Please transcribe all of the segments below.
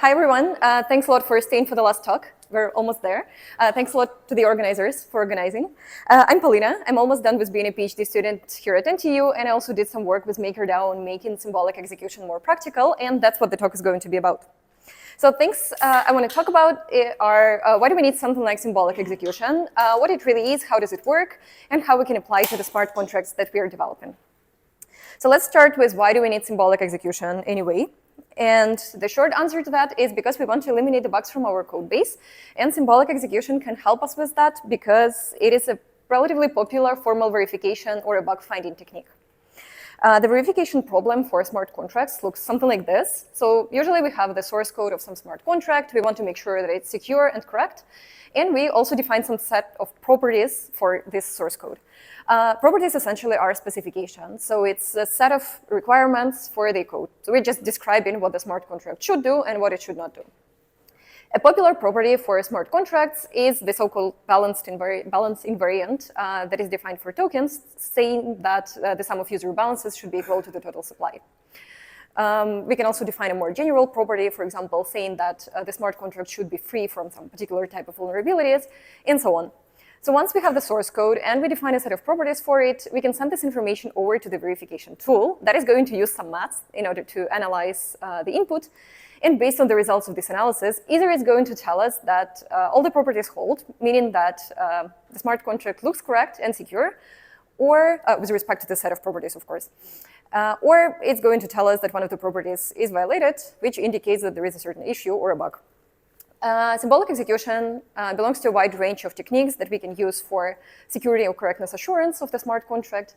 Hi, everyone. Thanks a lot for staying for the last talk. We're almost there. Thanks a lot to the organizers for organizing. I'm Palina. I'm almost done with being a PhD student here at NTU, and I also did some work with MakerDAO on making symbolic execution more practical, and that's what the talk is going to be about. So things I want to talk about are why do we need something like symbolic execution, what it really is, how does it work, and how we can apply it to the smart contracts that we are developing. So let's start with why do we need symbolic execution anyway? And the short answer to that is because we want to eliminate the bugs from our code base, and symbolic execution can help us with that because it is a relatively popular formal verification or a bug finding technique. The verification problem for smart contracts looks something like this. So usually we have the source code of some smart contract. We want to make sure that it's secure and correct. And we also define some set of properties for this source code. Properties essentially are specifications. So it's a set of requirements for the code. So we're just describing what the smart contract should do and what it should not do. A popular property for smart contracts is the so-called balance invariant that is defined for tokens, saying that the sum of user balances should be equal to the total supply. We can also define a more general property, for example, saying that the smart contract should be free from some particular type of vulnerabilities, and so on. So once we have the source code and we define a set of properties for it, we can send this information over to the verification tool that is going to use some math in order to analyze the input. And based on the results of this analysis, either it's going to tell us that all the properties hold, meaning that the smart contract looks correct and secure, or with respect to the set of properties, of course. Or it's going to tell us that one of the properties is violated, which indicates that there is a certain issue or a bug. Symbolic execution belongs to a wide range of techniques that we can use for security or correctness assurance of the smart contract,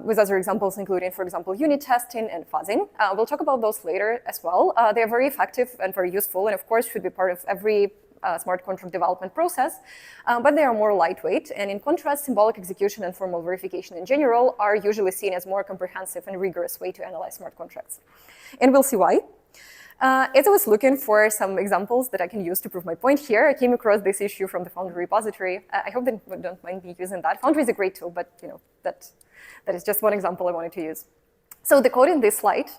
with other examples including, for example, unit testing and fuzzing. We'll talk about those later as well. They're very effective and very useful, and of course should be part of every smart contract development process, but they are more lightweight. And in contrast, symbolic execution and formal verification in general are usually seen as more comprehensive and rigorous way to analyze smart contracts. And we'll see why. As I was looking for some examples that I can use to prove my point here, I came across this issue from the Foundry repository. I hope that you don't mind me using that. Foundry is a great tool, but that is just one example I wanted to use. So the code in this slide,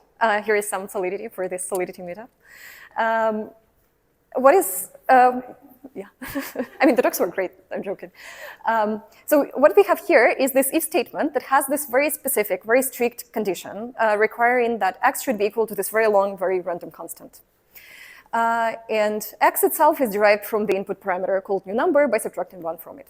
here is some Solidity for this Solidity meetup. What is, yeah, I mean, the talks were great, I'm joking. So what we have here is this if statement that has this very specific, very strict condition requiring that x should be equal to this very long, very random constant. And x itself is derived from the input parameter called new number by subtracting 1 from it.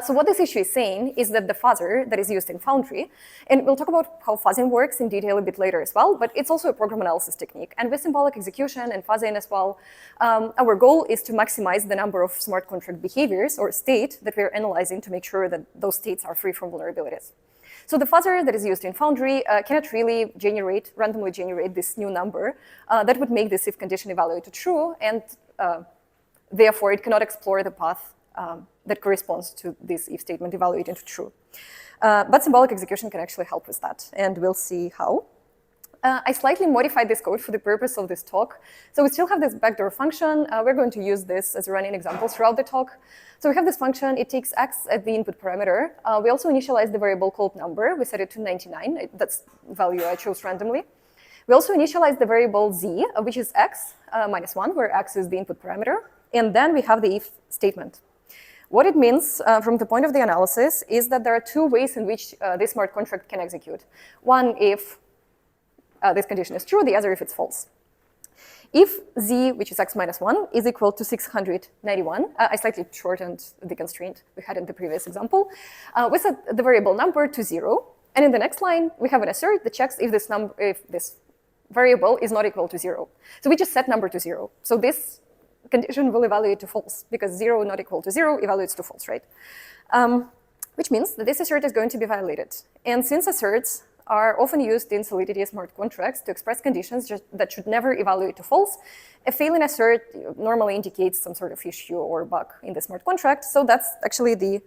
So what this issue is saying is that the fuzzer that is used in Foundry, and we'll talk about how fuzzing works in detail a bit later as well, but it's also a program analysis technique. And with symbolic execution and fuzzing as well, our goal is to maximize the number of smart contract behaviors or state that we're analyzing to make sure that those states are free from vulnerabilities. So the fuzzer that is used in Foundry cannot really randomly generate this new number that would make this if condition evaluate to true, and therefore it cannot explore the path that corresponds to this if statement evaluating to true. But symbolic execution can actually help with that, and we'll see how. I slightly modified this code for the purpose of this talk. So we still have this backdoor function. We're going to use this as a running example throughout the talk. So we have this function. It takes x as the input parameter. We also initialize the variable called number. We set it to 99. That's the value I chose randomly. We also initialize the variable z, which is x minus 1, where x is the input parameter. And then we have the if statement. What it means from the point of the analysis is that there are two ways in which this smart contract can execute. One, if this condition is true, the other if it's false. If z, which is x minus 1, is equal to 691, I slightly shortened the constraint we had in the previous example, we set the variable number to 0. And in the next line, we have an assert that checks if this variable is not equal to 0. So we just set number to 0. So this condition will evaluate to false, because 0 not equal to 0 evaluates to false, right? Which means that this assert is going to be violated. And since asserts are often used in Solidity smart contracts to express conditions that should never evaluate to false, a failing assert normally indicates some sort of issue or bug in the smart contract. So that's actually the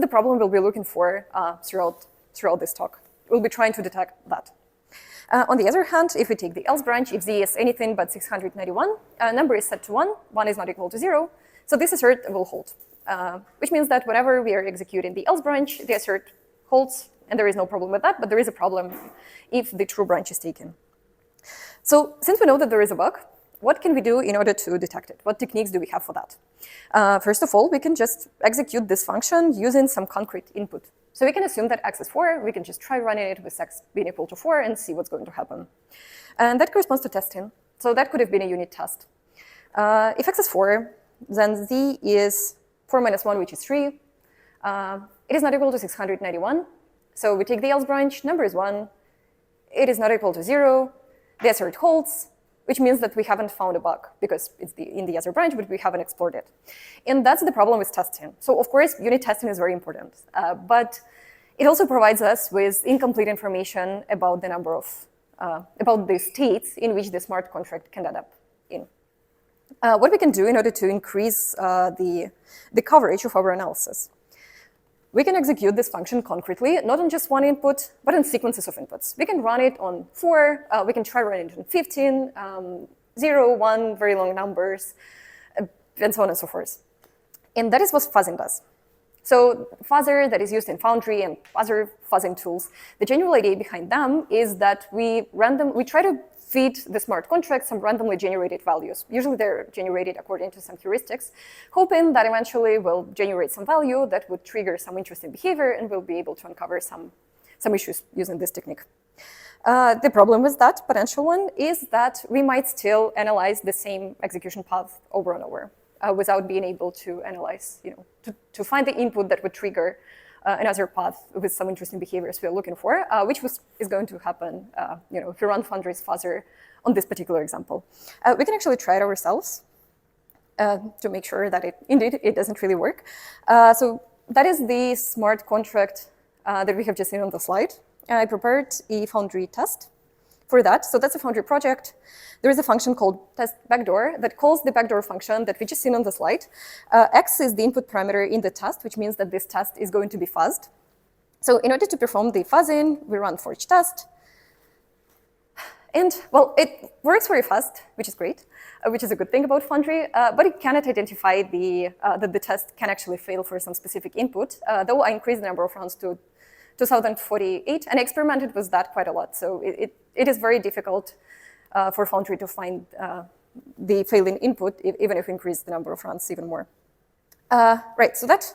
problem we'll be looking for throughout this talk. We'll be trying to detect that. On the other hand, if we take the else branch, if z is anything but 691, number is set to 1, 1 is not equal to 0, so this assert will hold, which means that whenever we are executing the else branch, the assert holds, and there is no problem with that, but there is a problem if the true branch is taken. So since we know that there is a bug, what can we do in order to detect it? What techniques do we have for that? First of all, we can just execute this function using some concrete input. So we can assume that x is 4. We can just try running it with x being equal to 4 and see what's going to happen. And that corresponds to testing. So that could have been a unit test. If x is 4, then z is 4 minus 1, which is 3. It is not equal to 691. So we take the else branch, number is 1. It is not equal to 0. The assert holds, which means that we haven't found a bug because it's in the other branch, but we haven't explored it. And that's the problem with testing. So of course, unit testing is very important, but it also provides us with incomplete information about the number of, about the states in which the smart contract can end up in. What we can do in order to increase the coverage of our analysis. We can execute this function concretely, not on just one input, but on sequences of inputs. We can run it on 4, we can try running it on 15, 0, 1, very long numbers, and so on and so forth. And that is what fuzzing does. So fuzzer that is used in Foundry and other fuzzing tools, the general idea behind them is that we try to feed the smart contract some randomly generated values. Usually they're generated according to some heuristics, hoping that eventually we'll generate some value that would trigger some interesting behavior and we'll be able to uncover some issues using this technique. The problem with that potential one is that we might still analyze the same execution path over and over without being able to analyze, to find the input that would trigger another path with some interesting behaviors we're looking for, which is going to happen if we run Foundry's fuzzer on this particular example. We can actually try it ourselves to make sure that it doesn't really work. So that is the smart contract that we have just seen on the slide. I prepared a Foundry test for that. So that's a Foundry project. There is a function called test backdoor that calls the backdoor function that we just seen on the slide. X is the input parameter in the test, which means that this test is going to be fuzzed. So in order to perform the fuzzing, we run for each test. And, well, it works very fast, which is great, which is a good thing about Foundry, but it cannot identify that the test can actually fail for some specific input, though I increased the number of runs to 2048 and experimented with that quite a lot. So it is very difficult for Foundry to find the failing input, even if we increase the number of runs even more. Right, so that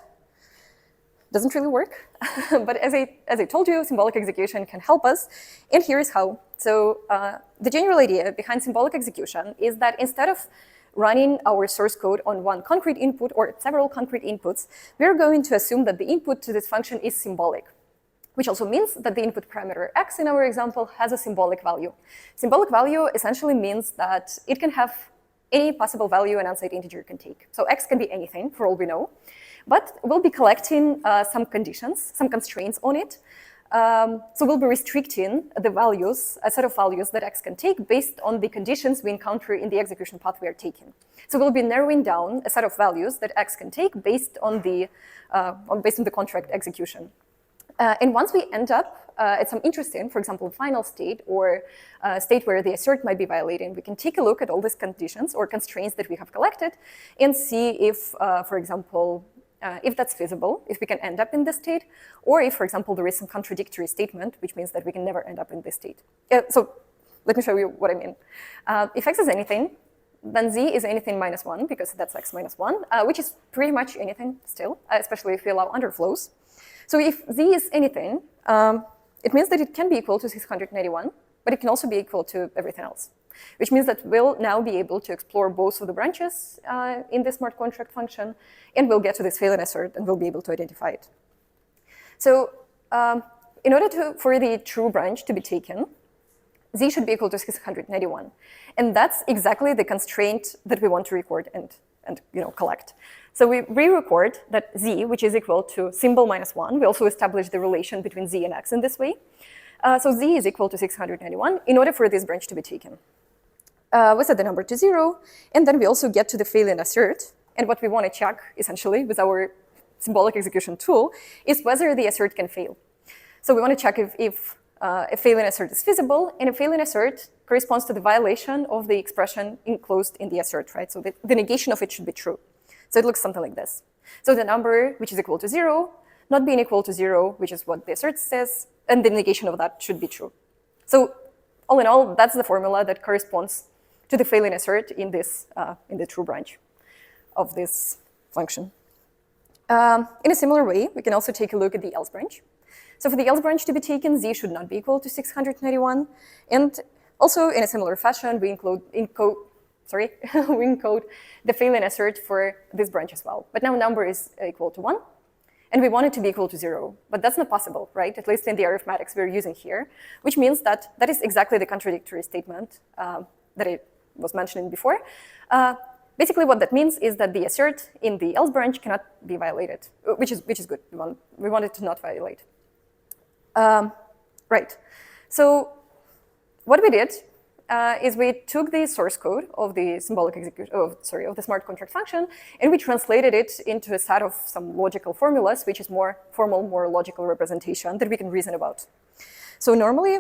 doesn't really work. But as I told you, symbolic execution can help us, and here is how. So the general idea behind symbolic execution is that instead of running our source code on one concrete input or several concrete inputs, we're going to assume that the input to this function is symbolic, which also means that the input parameter x in our example has a symbolic value. Symbolic value essentially means that it can have any possible value an unsigned integer can take. So x can be anything, for all we know, but we'll be collecting some conditions, some constraints on it. So we'll be restricting the values, a set of values that x can take based on the conditions we encounter in the execution path we are taking. So we'll be narrowing down a set of values that x can take based on the contract execution. And once we end up at some interesting, for example, final state or state where the assert might be violating, we can take a look at all these conditions or constraints that we have collected and see if, for example, if that's feasible, if we can end up in this state, or if, for example, there is some contradictory statement, which means that we can never end up in this state. So let me show you what I mean. If x is anything, then z is anything minus 1, because that's x minus 1, which is pretty much anything still, especially if we allow underflows. So if z is anything, it means that it can be equal to 691, but it can also be equal to everything else, which means that we'll now be able to explore both of the branches in the smart contract function, and we'll get to this failing assert, and we'll be able to identify it. So in order for the true branch to be taken, z should be equal to 691. And that's exactly the constraint that we want to record and collect. So we re-record that z, which is equal to symbol minus 1. We also establish the relation between z and x in this way. So z is equal to 691 in order for this branch to be taken. We set the number to 0, and then we also get to the failing assert. And what we want to check, essentially, with our symbolic execution tool, is whether the assert can fail. So we want to check if a failing assert is feasible, and a failing assert corresponds to the violation of the expression enclosed in the assert, right? So the negation of it should be true. So it looks something like this. So the number, which is equal to 0, not being equal to 0, which is what the assert says, and the negation of that should be true. So all in all, that's the formula that corresponds to the failing assert in the true branch of this function. In a similar way, we can also take a look at the else branch. So for the else branch to be taken, z should not be equal to 691. And also in a similar fashion, we encode the failing assert for this branch as well. But now number is equal to 1. And we want it to be equal to 0. But that's not possible, right? At least in the arithmetics we're using here, which means that that is exactly the contradictory statement that I was mentioning before. Basically, what that means is that the assert in the else branch cannot be violated, which is good. We want it to not violate. Right. So what we did is we took the source code of the symbolic execution, of the smart contract function, and we translated it into a set of some logical formulas, which is more formal, more logical representation that we can reason about. So normally,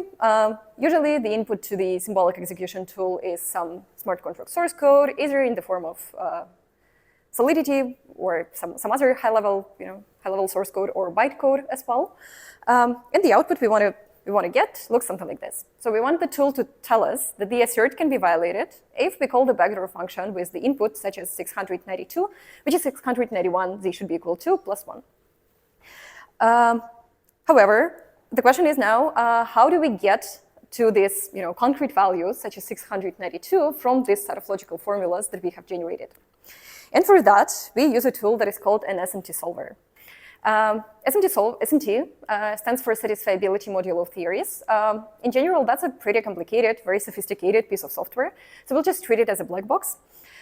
usually the input to the symbolic execution tool is some smart contract source code, either in the form of Solidity or some other high-level source code or bytecode as well. And the output we want to get looks something like this. So we want the tool to tell us that the assert can be violated if we call the backdoor function with the input such as 692, which is 691, z should be equal to plus 1. However, the question is now, how do we get to this concrete values such as 692 from this set of logical formulas that we have generated? And for that, we use a tool that is called an SMT solver. SMT stands for Satisfiability Modulo Theories. In general, that's a pretty complicated, very sophisticated piece of software. So we'll just treat it as a black box.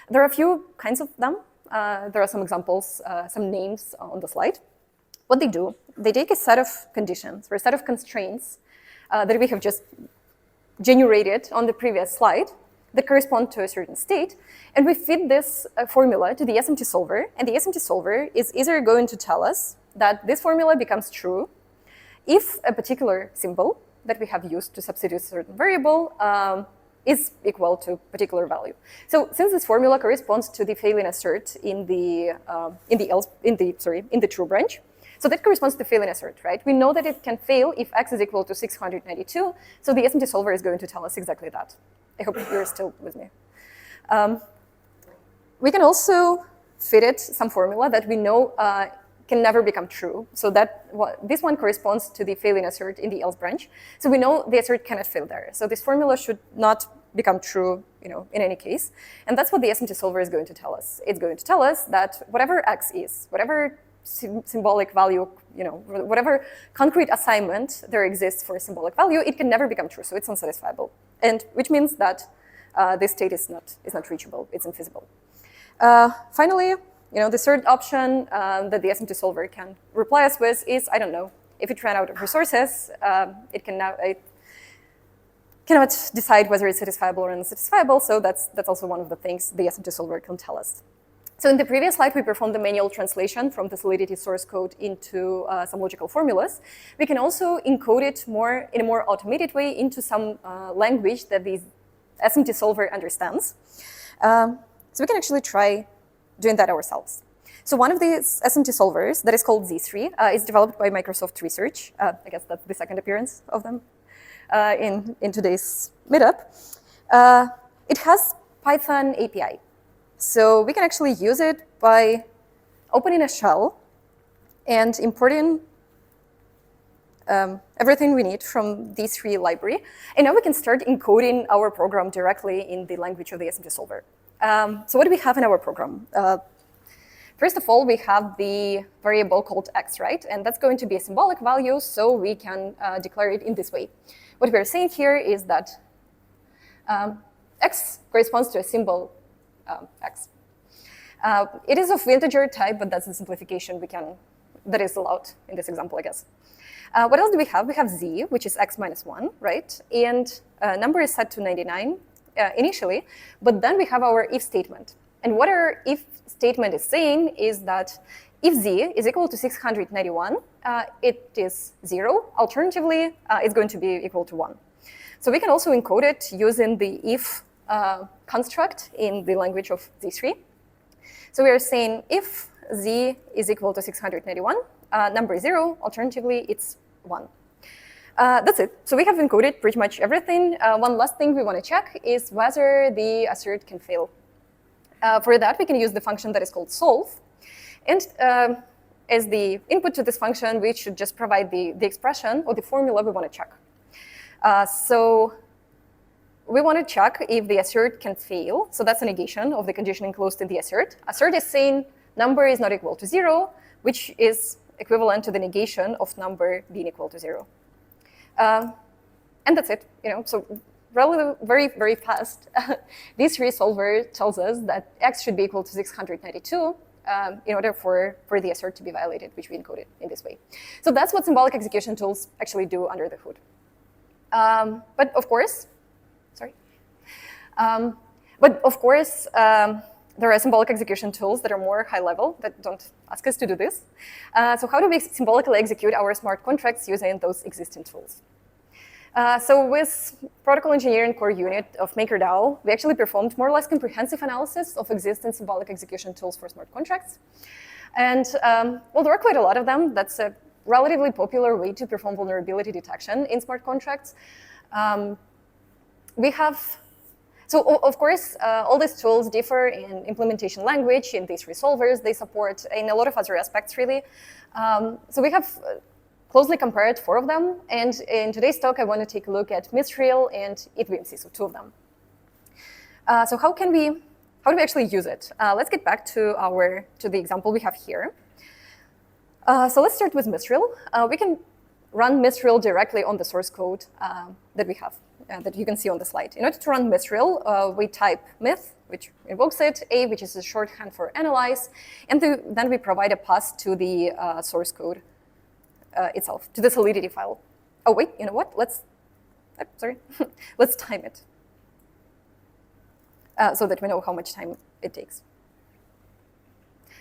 There are a few kinds of them. There are some examples, some names on the slide. What they do, they take a set of conditions or a set of constraints that we have just generated on the previous slide that correspond to a certain state, and we feed this formula to the SMT solver, and the SMT solver is either going to tell us that this formula becomes true if a particular symbol that we have used to substitute a certain variable is equal to a particular value. So since this formula corresponds to the failing assert in the true branch, so that corresponds to failing assert, right? We know that it can fail if x is equal to 692, so the SMT solver is going to tell us exactly that. I hope you're still with me. We can also fit it some formula that we know can never become true. So that this one corresponds to the failing assert in the else branch. So we know the assert cannot fail there. So this formula should not become true, in any case. And that's what the SMT solver is going to tell us. It's going to tell us that whatever x is, whatever symbolic value, whatever concrete assignment there exists for a symbolic value, it can never become true. So it's unsatisfiable, and which means that this state is not reachable. It's infeasible. Finally, the third option that the SMT solver can reply us with is, I don't know, if it ran out of resources, it cannot decide whether it's satisfiable or unsatisfiable. So that's also one of the things the SMT solver can tell us. So in the previous slide, we performed the manual translation from the Solidity source code into some logical formulas. We can also encode it in a more automated way into some language that the SMT solver understands. So we can actually try doing that ourselves. So one of these SMT solvers that is called Z3 is developed by Microsoft Research. I guess that's the second appearance of them in today's meetup. It has Python API. So we can actually use it by opening a shell and importing everything we need from Z3 library. And now we can start encoding our program directly in the language of the SMT solver. So what do we have in our program? First of all, we have the variable called x, right? And that's going to be a symbolic value, so we can declare it in this way. What we're saying here is that x corresponds to a symbol x. It is of integer type, but that's the simplification that is allowed in this example, I guess. What else do we have? We have z, which is x minus 1, right? And number is set to 99 initially, but then we have our if statement. And what our if statement is saying is that if z is equal to 691, it is 0. Alternatively, it's going to be equal to 1. So we can also encode it using the if construct in the language of Z3. So we are saying if z is equal to 691, number is 0, alternatively it's 1. That's it. So we have encoded pretty much everything. One last thing we want to check is whether the assert can fail. For that, we can use the function that is called solve. And as the input to this function, we should just provide the expression or the formula we want to check. So we want to check if the assert can fail. So that's a negation of the condition enclosed in the assert. Assert is saying number is not equal to 0, which is equivalent to the negation of number being equal to 0. And that's it. So very, very fast. This resolver tells us that x should be equal to 692 in order for the assert to be violated, which we encoded in this way. So that's what symbolic execution tools actually do under the hood. But of course, there are symbolic execution tools that are more high level that don't ask us to do this. So how do we symbolically execute our smart contracts using those existing tools? So with protocol engineering core unit of MakerDAO, we actually performed more or less comprehensive analysis of existing symbolic execution tools for smart contracts. And well, there are quite a lot of them. That's a relatively popular way to perform vulnerability detection in smart contracts. So of course, all these tools differ in implementation language, in these resolvers they support, in a lot of other aspects, really. So we have closely compared 4 of them. And in today's talk, I want to take a look at Mithril and EVM, so 2 of them. So how do we actually use it? Let's get back to the example we have here. So let's start with Mithril. We can run Mithril directly on the source code that we have, that you can see on the slide. In order to run Mithril, we type myth, which invokes it, a, which is a shorthand for analyze, and then we provide a path to the source code itself, to the Solidity file. Oh, wait, you know what? Let's time it so that we know how much time it takes.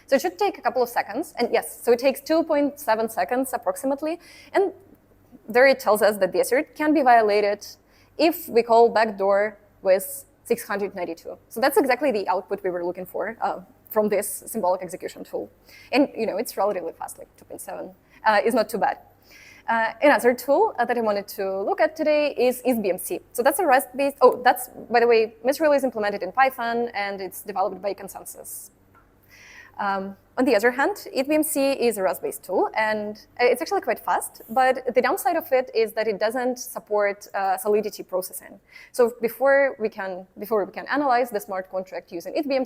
So it should take a couple of seconds. And yes, so it takes 2.7 seconds approximately. And there it tells us that the assert can be violated if we call backdoor with 692. So that's exactly the output we were looking for from this symbolic execution tool. And it's relatively fast, like 2.7 is not too bad. Another tool that I wanted to look at today is EVM. So that's a REST-based, by the way, Mithril is implemented in Python and it's developed by consensus. On the other hand, EVM is a REST-based tool, and it's actually quite fast, but the downside of it is that it doesn't support Solidity processing. So before we can analyze the smart contract using EVM,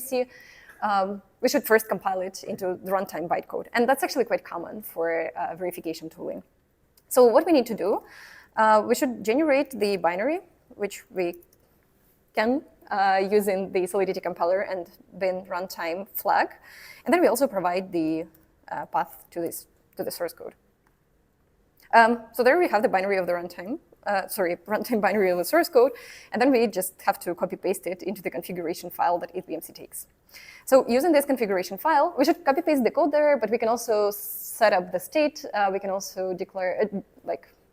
we should first compile it into the runtime bytecode, and that's actually quite common for verification tooling. So what we need to do, we should generate the binary, which we can using the Solidity compiler and bin runtime flag. And then we also provide the path to the source code. So there we have the binary of the runtime binary of the source code, and then we just have to copy paste it into the configuration file that EVM takes. So using this configuration file, we should copy paste the code there, but we can also set up the state. We can also declare,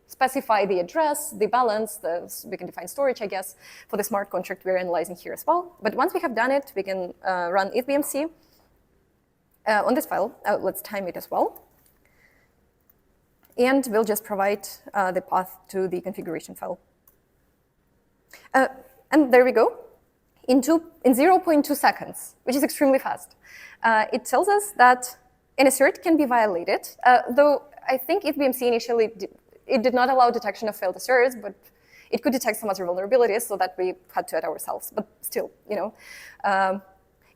specify the address, the balance, we can define storage, I guess, for the smart contract we're analyzing here as well. But once we have done it, we can run EVM on this file. Let's time it as well. And we'll just provide the path to the configuration file. And there we go. In 0.2 seconds, which is extremely fast, it tells us that an assert can be violated, though I think EVM initially it did not allow detection of failed asserts, but it could detect some other vulnerabilities, so that we had to add ourselves. But still,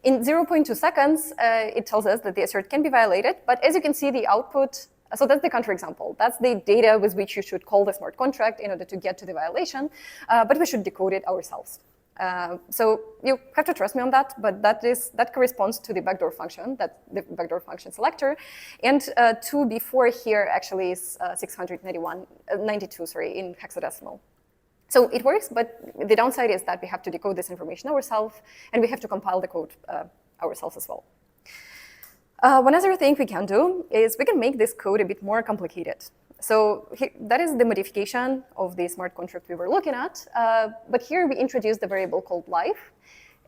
in 0.2 seconds, it tells us that the assert can be violated. But as you can see, the output, so that's the counterexample. That's the data with which you should call the smart contract in order to get to the violation, but we should decode it ourselves. So you have to trust me on that, but that corresponds to the backdoor function, the backdoor function selector. And 2 before here actually is 692 in hexadecimal. So it works, but the downside is that we have to decode this information ourselves, and we have to compile the code ourselves as well. One other thing we can do is we can make this code a bit more complicated. So that is the modification of the smart contract we were looking at. But here we introduced the variable called live.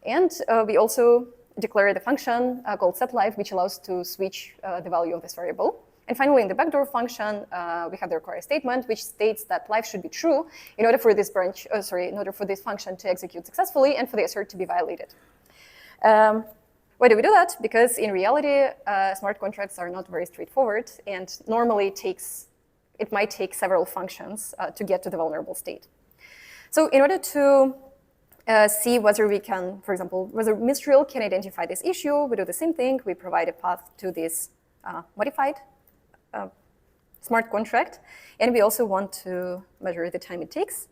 And we also declare the function called setLive, which allows to switch the value of this variable. And finally, in the backdoor function, we have the require statement, which states that life should be true in order for this branch, in order for this function to execute successfully and for the assert to be violated. Why do we do that? Because in reality, smart contracts are not very straightforward, and normally it might take several functions to get to the vulnerable state. So in order to see whether we can, for example, whether Mistral can identify this issue, we do the same thing. We provide a path to this modified smart contract, and we also want to measure the time it takes.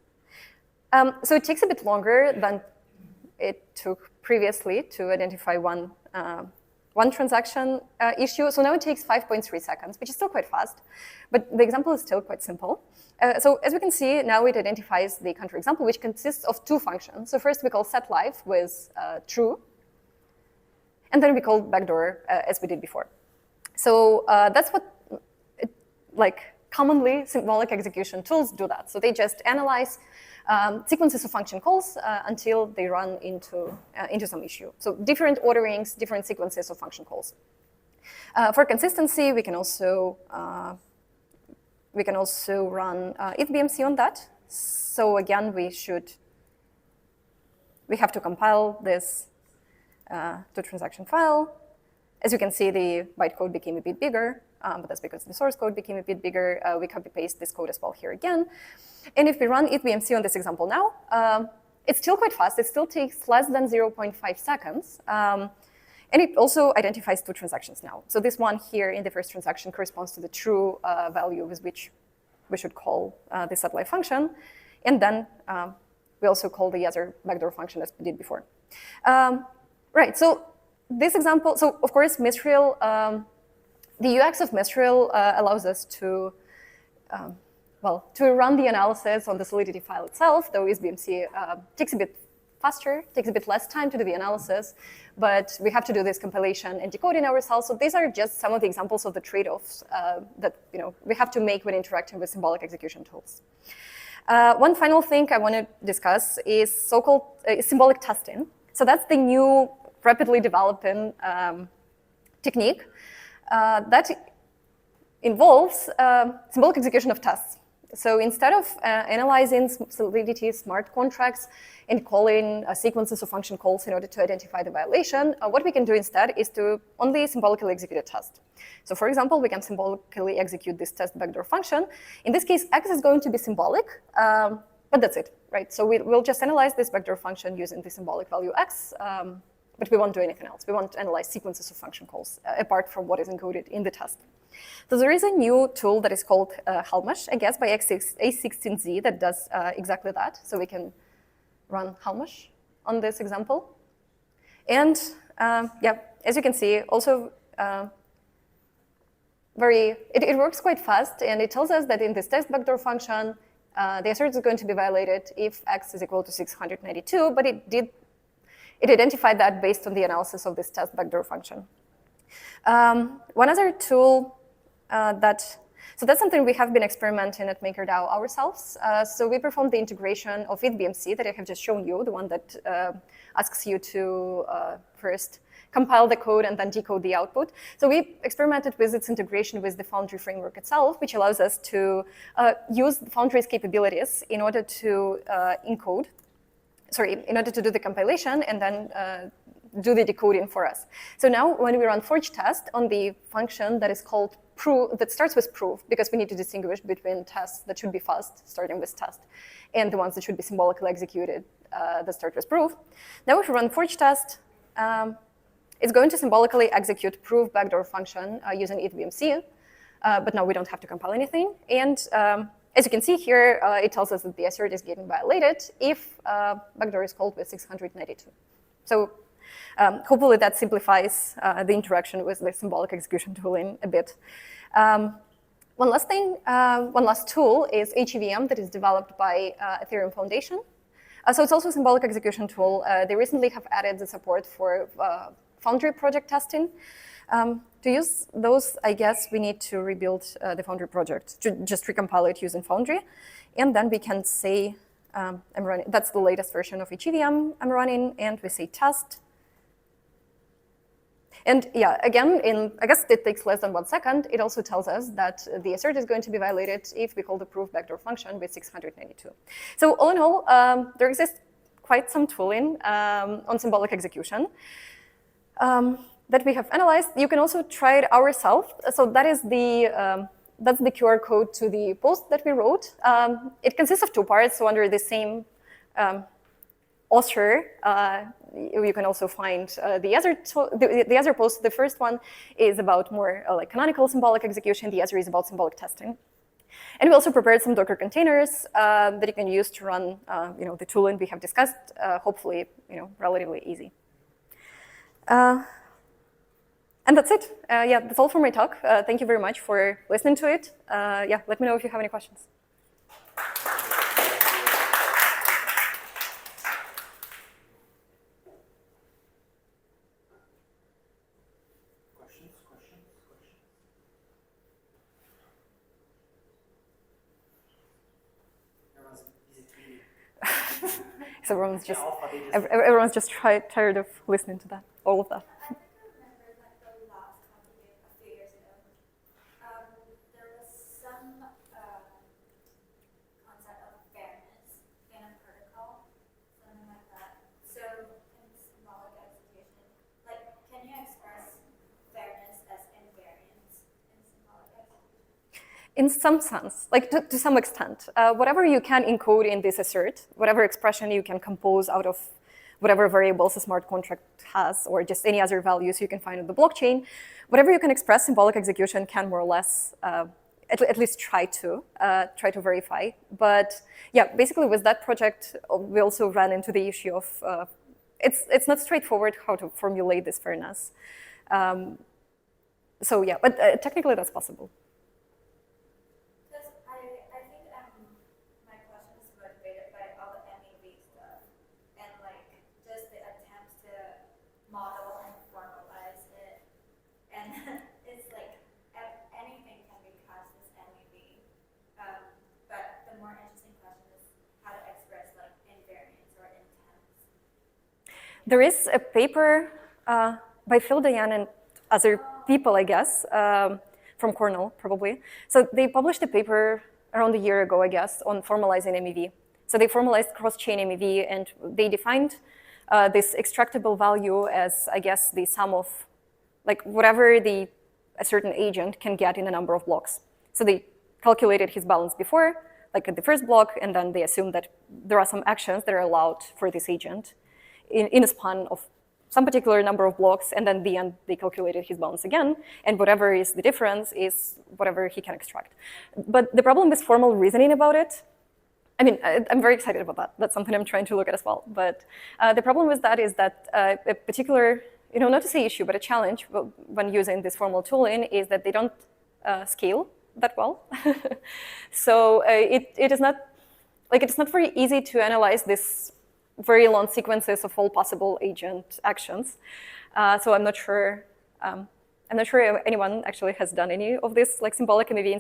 So it takes a bit longer than it took previously to identify one transaction issue. So now it takes 5.3 seconds, which is still quite fast, but the example is still quite simple. So as we can see, now it identifies the counterexample, which consists of two functions. So first we call setLife with true, and then we call backdoor as we did before. So that's what commonly symbolic execution tools do that. So they just analyze sequences of function calls until they run into some issue. So different orderings, different sequences of function calls. For consistency, we can also run EVM on that. So again, we have to compile this to transaction file. As you can see, the bytecode became a bit bigger, but that's because the source code became a bit bigger. We copy-paste this code as well here again. And if we run EVM on this example now, it's still quite fast. It still takes less than 0.5 seconds. And it also identifies two transactions now. So this one here in the first transaction corresponds to the true value with which we should call the setLife function. And then we also call the other backdoor function as we did before. Right, so this example, so of course, Mistral, the UX of Mistral allows us to run the analysis on the Solidity file itself, though EVM takes a bit faster, takes a bit less time to do the analysis, but we have to do this compilation and decoding ourselves. So these are just some of the examples of the trade-offs that we have to make when interacting with symbolic execution tools. One final thing I want to discuss is so-called symbolic testing. So that's the new rapidly developing technique that involves symbolic execution of tests. So instead of analyzing Solidity smart contracts and calling sequences of function calls in order to identify the violation, what we can do instead is to only symbolically execute a test. So for example, we can symbolically execute this test backdoor function. In this case, X is going to be symbolic, but that's it, right? So we'll just analyze this backdoor function using the symbolic value X, but we won't do anything else. We won't analyze sequences of function calls apart from what is encoded in the test. So there is a new tool that is called Halmash, I guess, by A16Z that does exactly that. So we can run Halmash on this example. And yeah, as you can see, also it works quite fast, and it tells us that in this test backdoor function, the assert is going to be violated if X is equal to 692, but it identified that based on the analysis of this test backdoor function. One other tool so that's something we have been experimenting at MakerDAO ourselves. So we performed the integration of EVM that I have just shown you, the one that asks you to first compile the code and then decode the output. So we experimented with its integration with the Foundry framework itself, which allows us to use the Foundry's capabilities in order to in order to do the compilation and then do the decoding for us. So now when we run forge test on the function that is called proof, that starts with proof, because we need to distinguish between tests that should be fast, starting with test, and the ones that should be symbolically executed that start with proof. Now if we run forge test, it's going to symbolically execute proof backdoor function using EVM, but now we don't have to compile anything. And as you can see here, it tells us that the assert is getting violated if backdoor is called with 692. So hopefully that simplifies the interaction with the symbolic execution tooling a bit. One last tool is HEVM that is developed by Ethereum Foundation. So it's also a symbolic execution tool. They recently have added the support for Foundry project testing. To use those, I guess we need to rebuild the Foundry project, to just recompile it using Foundry. And then we can say, I'm running, that's the latest version of HEVM I'm running, and we say test. And yeah, again, I guess it takes less than 1 second. It also tells us that the assert is going to be violated if we call the proof backdoor function with 692. So all in all, there exists quite some tooling on symbolic execution that we have analyzed. You can also try it ourselves. So that is that's the QR code to the post that we wrote. It consists of 2 parts. So under the same author, you can also find the other post. The first one is about more like canonical symbolic execution. The other is about symbolic testing. And we also prepared some Docker containers that you can use to run the tooling we have discussed, hopefully relatively easy. And that's it. Yeah, that's all for my talk. Thank you very much for listening to it. Yeah, let me know if you have any questions. So everyone's just tired of listening to that, all of that. I think I remember like the last talk you did a few years ago. There was some concept of fairness in a protocol, something like that. So in symbolic execution, like, can you express fairness as invariance in symbolic execution? In some sense, like to some extent, whatever you can encode in this assert, whatever expression you can compose out of whatever variables a smart contract has, or just any other values you can find on the blockchain, whatever you can express, symbolic execution can more or less at least try to verify. But yeah, basically with that project, we also ran into the issue of it's not straightforward how to formulate this fairness. So yeah, but technically that's possible. There is a paper by Phil Dayan and other people, I guess, from Cornell, probably. So they published a paper around a year ago, I guess, on formalizing MEV. So they formalized cross-chain MEV, and they defined this extractable value as, I guess, the sum of like whatever a certain agent can get in a number of blocks. So they calculated his balance before, like at the first block, and then they assumed that there are some actions that are allowed for this agent in a span of some particular number of blocks, and then at the end they calculated his balance again, and whatever is the difference is whatever he can extract. But the problem with formal reasoning about it, I mean, I'm very excited about that. That's something I'm trying to look at as well. But the problem with that is that a particular, not to say issue, but a challenge when using this formal tooling is that they don't scale that well. So it is not, like, it's not very easy to analyze this very long sequences of all possible agent actions. So I'm not sure anyone actually has done any of this, like symbolic MEV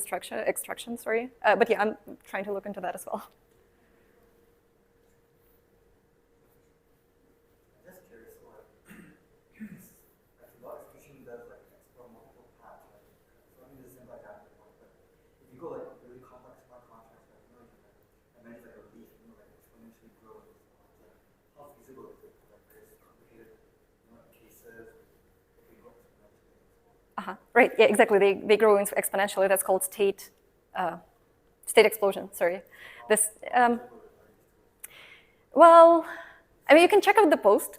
extraction, sorry. But yeah, I'm trying to look into that as well. I'm just curious, symbolic execution does like explore multiple paths, right? So I mean, this is simple example, but if you go like really complex smart contracts, like, and then it's like a leaf, like exponentially grow. How feasible is it? Like there's complicated cases. Right. Yeah. Exactly. They grow exponentially. That's called state explosion. Sorry. This. Well, I mean, you can check out the post,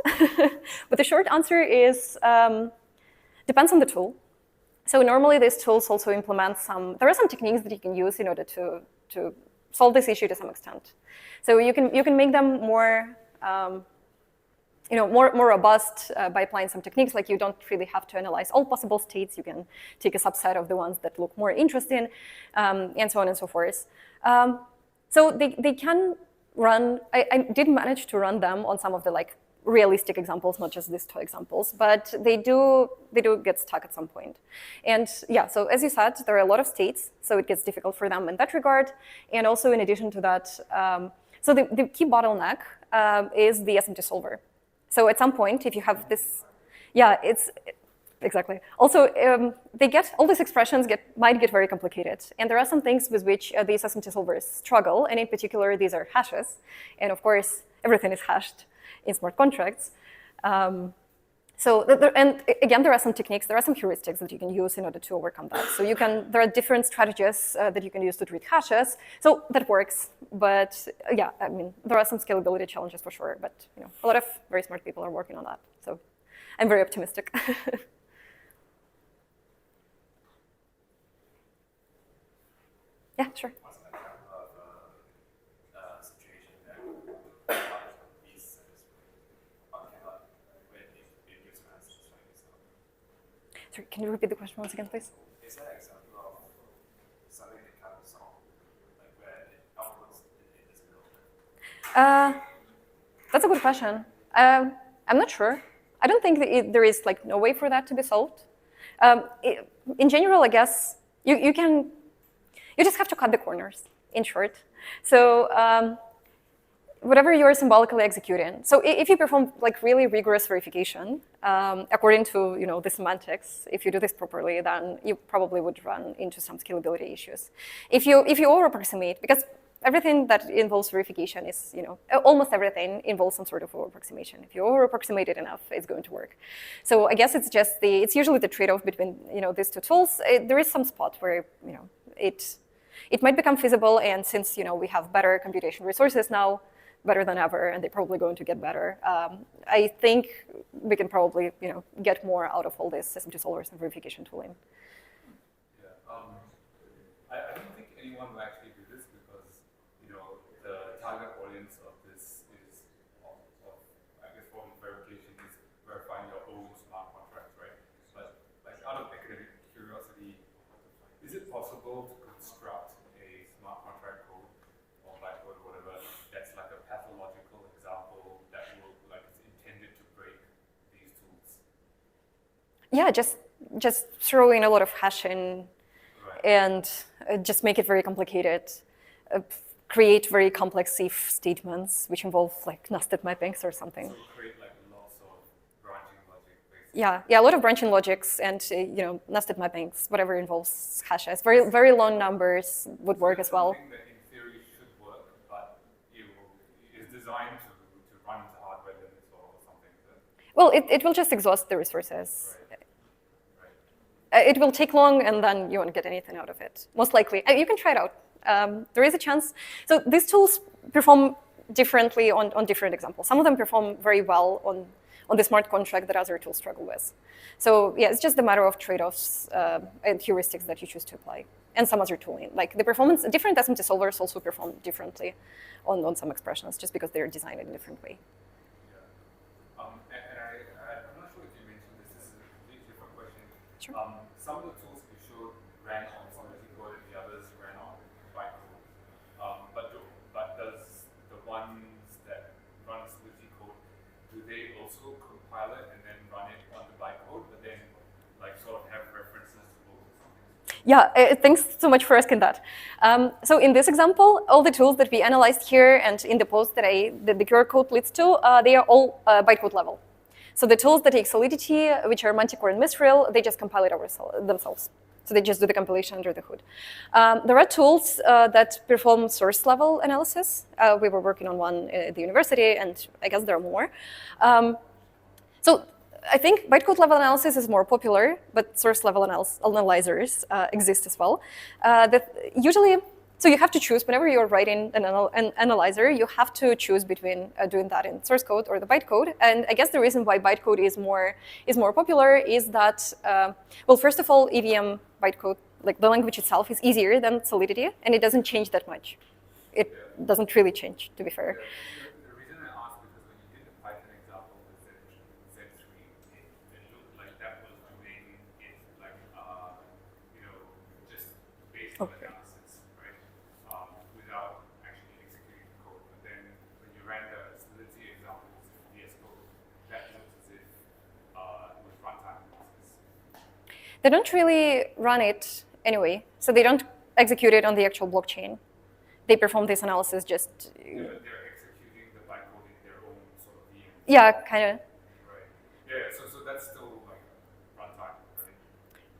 but the short answer is depends on the tool. So normally these tools also implement there are some techniques that you can use in order to solve this issue to some extent. So you can make them more more robust by applying some techniques, like you don't really have to analyze all possible states. You can take a subset of the ones that look more interesting, and so on and so forth. So they can run, I did manage to run them on some of the like realistic examples, not just these two examples, but they do get stuck at some point. And yeah, so as you said, there are a lot of states, so it gets difficult for them in that regard. And also in addition to that, so the key bottleneck is the SMT solver. So at some point, if you have this, yeah, Exactly. Also, all these expressions might get very complicated, and there are some things with which these SMT solvers struggle, and in particular, these are hashes, and of course, everything is hashed in smart contracts. And again, there are some techniques, there are some heuristics that you can use in order to overcome that. So there are different strategies that you can use to treat hashes. So that works, but yeah, I mean, there are some scalability challenges for sure, but a lot of very smart people are working on that. So I'm very optimistic. Yeah, sure. What's an example of a situation that these cannot when it gives an answer showing itself? Sorry, can you repeat the question once again, please? Is that an example of something that cannot be solved, like where it outputs in this middle? That's a good question. I'm not sure. I don't think that there is no way for that to be solved. In general, I guess you just have to cut the corners, in short. So whatever you're symbolically executing. So if you perform really rigorous verification, according to the semantics, if you do this properly, then you probably would run into some scalability issues. If you over-approximate, because everything that involves verification is, almost everything involves some sort of over-approximation. If you over-approximate it enough, it's going to work. So I guess it's usually the trade-off between, these two tools. There is some spot where, it might become feasible, and since, we have better computation resources now, better than ever, and they're probably going to get better, I think we can probably, get more out of all this SMT solvers and verification tooling. Yeah, I don't think anyone will actually do this because, the target audience of this is, I guess, form of verification is verifying your own smart contracts, right? But out of academic curiosity, is it possible to construct a smart contract code or bytecode or whatever that's like a pathological example that will is intended to break these tools? Yeah, just throw in a lot of hashing, right, and just make it very complicated. Create very complex if statements which involve nested mappings or something. So create lots of branching logic, basically. Yeah, a lot of branching logics and nested mappings, whatever involves hashes. Very very long numbers would work as well. Something that in theory should work, but is designed to run into hardware limits or something. Well, it will just exhaust the resources. Right. It will take long, and then you won't get anything out of it. Most likely, you can try it out. There is a chance. So these tools perform differently on different examples. Some of them perform very well on the smart contract that other tools struggle with. So yeah, it's just a matter of trade-offs and heuristics that you choose to apply, and some other tooling. The performance, different SMT solvers also perform differently on some expressions, just because they're designed in a different way. Yeah. I'm not sure if you mentioned this. This is a completely different question. Sure. Some of the tools you showed ran on Solidity code, and the others ran on bytecode. But does the ones that run Solidity code, do they also compile it and then run it on the bytecode, but then sort of have references to both or something? Yeah, thanks so much for asking that. So in this example, all the tools that we analyzed here and in the post that the QR code leads to, they are all bytecode level. So the tools that take Solidity, which are Manticore and Mistral, they just compile it themselves. So they just do the compilation under the hood. There are tools that perform source level analysis. We were working on one at the university, and I guess there are more. So I think bytecode level analysis is more popular, but source level analyzers exist as well. Usually, so you have to choose, whenever you're writing an analyzer, you have to choose between doing that in source code or the bytecode. And I guess the reason why bytecode is more popular is that, well, first of all, EVM bytecode, the language itself, is easier than Solidity, and it doesn't change that much. It doesn't really change, to be fair. The reason I asked because when you did the Python example with Z3, it looked like that was doing it just based on analysis, right? Without actually executing the code. But then when you ran the Solidity examples in VS Code, that looks as if it was runtime analysis. They don't really run it anyway, so they don't execute it on the actual blockchain. They perform this analysis just. Yeah, but they're executing the bytecode in their own sort of VM. Yeah, kind of. Right. Yeah. So that's still runtime.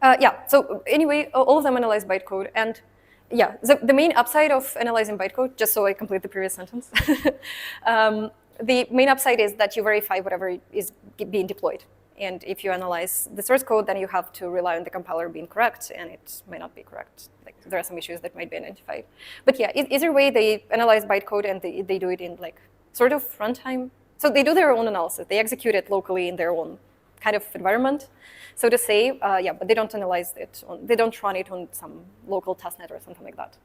Yeah, so anyway, all of them analyze bytecode. And yeah, the main upside of analyzing bytecode, just so I complete the previous sentence, the main upside is that you verify whatever is being deployed. And if you analyze the source code, then you have to rely on the compiler being correct, and it may not be correct. Like, there are some issues that might be identified. But yeah, either way, they analyze bytecode, and they do it in like sort of runtime. So they do their own analysis. They execute it locally in their own kind of environment, so to say. Yeah, but they don't analyze it. They don't run it on some local testnet or something like that.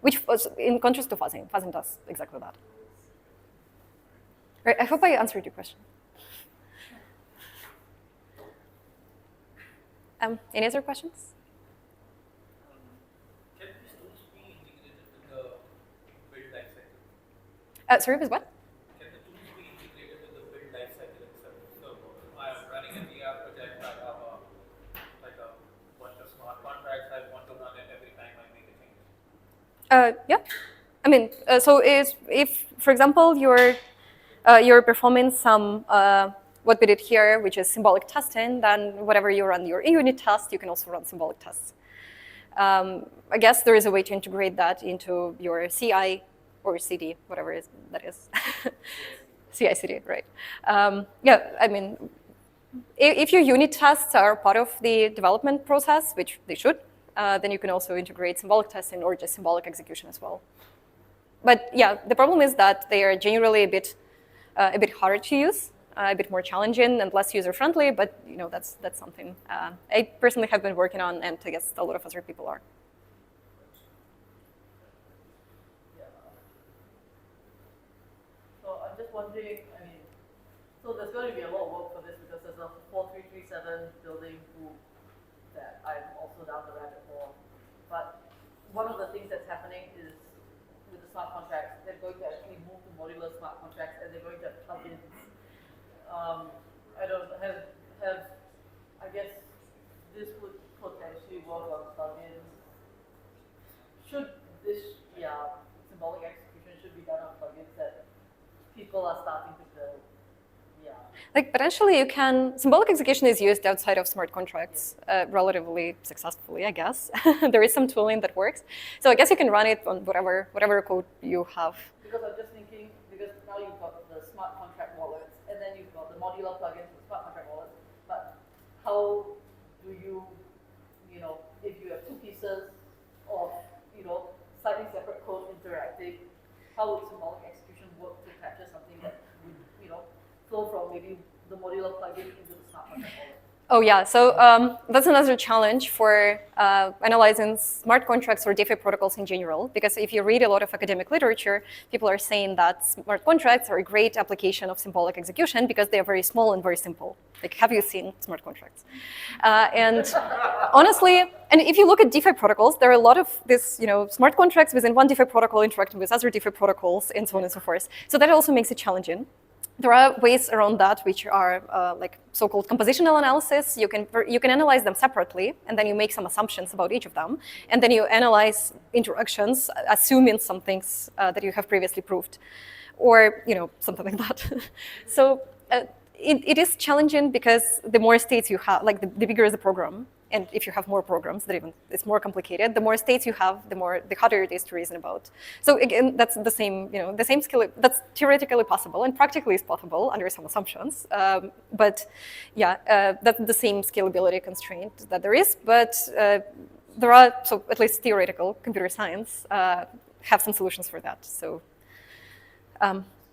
Which was in contrast to fuzzing. Fuzzing does exactly that. Right, I hope I answered your question. Any other questions? Can these tools be integrated with the build lifecycle? Sorry, with what? Can the tools be integrated with the build lifecycle itself? So I am running an ER project. I have a bunch of smart contracts. I want to run it every time I make a change. Yeah, I mean, so if for example, you're performing some what we did here, which is symbolic testing, then whatever you run your unit test, you can also run symbolic tests. I guess there is a way to integrate that into your CI or CD, whatever that is. CI, CD, right. Yeah, I mean, if your unit tests are part of the development process, which they should, then you can also integrate symbolic testing or just symbolic execution as well. But yeah, the problem is that they are generally a bit harder to use, a bit more challenging and less user-friendly, but you know, that's something I personally have been working on, and I guess a lot of other people are. Yeah. So I'm just wondering, I mean, so there's going to be a lot of work for this because there's a 4337 building group that I'm also down the rabbit hole. But one of the things that's happening is with the smart contracts, they're going to actually move to modular smart contracts, and they're going to have plugins. I don't have, I guess this would potentially work on plugins. Should this, yeah, symbolic execution should be done on plugins that people are starting to build? Yeah. Like potentially you can, symbolic execution is used outside of smart contracts relatively successfully, I guess. There is some tooling that works. So I guess you can run it on whatever code you have. Because I'm just thinking, because now you've got the smart contract wallets, and then you've got the modular plugins for smart contract wallets, but how do you, you know, if you have two pieces of, you know, slightly separate code interacting, how would symbolic execution work to capture something that would, you know, flow from maybe the modular plugin into the smart contract wallet? Oh yeah, so that's another challenge for analyzing smart contracts or DeFi protocols in general, because if you read a lot of academic literature, people are saying that smart contracts are a great application of symbolic execution because they are very small and very simple. Like, have you seen smart contracts? And honestly, and if you look at DeFi protocols, there are a lot of this, you know, smart contracts within one DeFi protocol interacting with other DeFi protocols and so on and so forth. So that also makes it challenging. There are ways around that, which are like so-called compositional analysis. You can analyze them separately, and then you make some assumptions about each of them, and then you analyze interactions, assuming some things that you have previously proved, or you know, something like that. So it is challenging because the more states you have, like the bigger is the program, and if you have more programs, that even it's more complicated. The more states you have, the harder it is to reason about. So again, that's the same, you know, the same skill. That's theoretically possible and practically is possible under some assumptions. But yeah, that's the same scalability constraint that there is. But there are, so at least theoretical computer science have some solutions for that. So.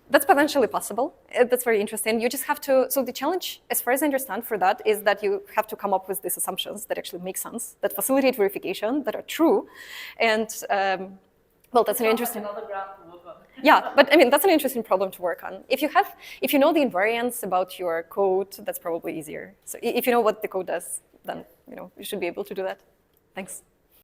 That's potentially possible. That's very interesting. You just have to, so the challenge, as far as I understand for that, is that you have to come up with these assumptions that actually make sense, that facilitate verification, that are true. And well, that's an interesting. Another ground to work on. Yeah, but I mean, that's an interesting problem to work on. If you know the invariants about your code, that's probably easier. So if you know what the code does, then you know you should be able to do that. Thanks.